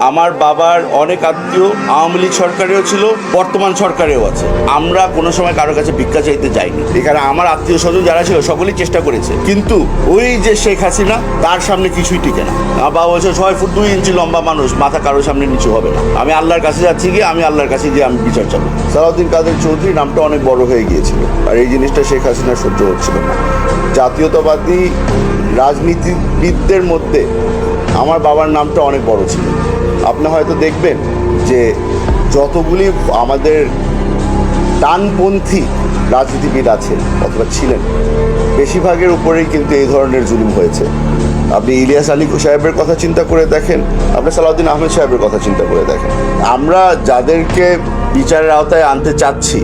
আমার বাবার অনেক আত্মীয় আওয়ামী লীগ সরকারেও ছিল, বর্তমান সরকারেও আছে। আমরা কোনো সময় কারোর কাছে ভিক্ষা চাইতে যাইনি। এখানে আমার আত্মীয় স্বজন যারা ছিল সকলেই চেষ্টা করেছে, কিন্তু ওই যে শেখ হাসিনা, তার সামনে কিছুই টিকে না। আমার বাবা বলছে 6 ফুট 2 ইঞ্চি লম্বা মানুষ, মাথা কারোর সামনে নিচু হবে না। আমি আল্লাহর কাছে যাচ্ছি গিয়ে, আমি আল্লাহর কাছে গিয়ে আমি বিচার চাবো। সালাউদ্দিন কাদের চৌধুরী নামটা অনেক বড় হয়ে গিয়েছিল, আর এই জিনিসটা শেখ হাসিনা সহ্য হচ্ছিল না। জাতীয়তাবাদী রাজনীতিবিদদের মধ্যে আমার বাবার নামটা অনেক বড় ছিল। আপনি হয়তো দেখবেন যে যতগুলি আমাদের ডানপন্থী রাজনীতিবিদ আছে অথবা ছিলেন, বেশিরভাগের উপরেই কিন্তু এই ধরনের জুলুম হয়েছে। আপনি ইলিয়াস আলী সাহেবের কথা চিন্তা করে দেখেন, আপনি সালাউদ্দিন আহমেদ সাহেবের কথা চিন্তা করে দেখেন। আমরা যাদেরকে বিচারের আওতায় আনতে চাচ্ছি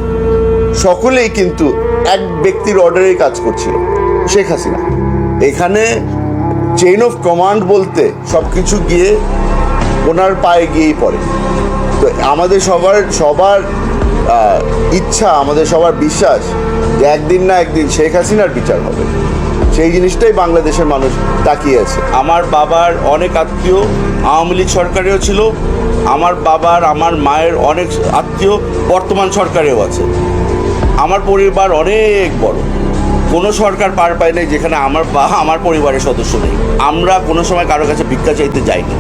সকলেই কিন্তু এক ব্যক্তির অর্ডারেই কাজ করছিল, শেখ হাসিনা। এখানে চেইন অফ কমান্ড বলতে সব কিছু গিয়ে ওনার পায়ে গিয়েই পড়ে। তো আমাদের সবার ইচ্ছা, আমাদের সবার বিশ্বাস যে একদিন না একদিন শেখ হাসিনার বিচার হবে। সেই জিনিসটাই বাংলাদেশের মানুষ তাকিয়ে আছে। আমার বাবার অনেক আত্মীয় আওয়ামী লীগ সরকারেও ছিল, আমার বাবার আমার মায়ের অনেক আত্মীয় বর্তমান সরকারেও আছে। আমার পরিবার অনেক বড়, কোনো সরকার পার পায় নাই যেখানে আমার পরিবারের সদস্য নেই। আমরা কোনো সময় কারোর কাছে ভিক্ষা চাইতে যাইনি।